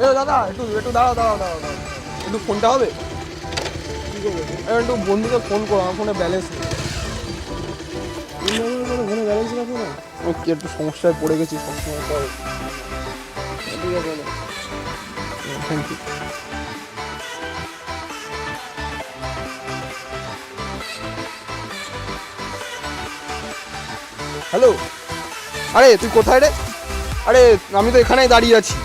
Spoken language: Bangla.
এ দাদা একটু একটু দাঁড়াও একটু ফোনটা হবে? কি করবো? একটু বন্ধুকে ফোন করো, আমার ফোনে ব্যালেন্স নেই। ফোনে ব্যালেন্স রাখো না? ও কি একটু সমস্যায় পড়ে গেছি সবসময় পরে। ঠিক আছে বলো। Thank you. হ্যালো, আরে তুই কোথায় রে? আরে আমি তো এখানেই দাঁড়িয়ে আছি।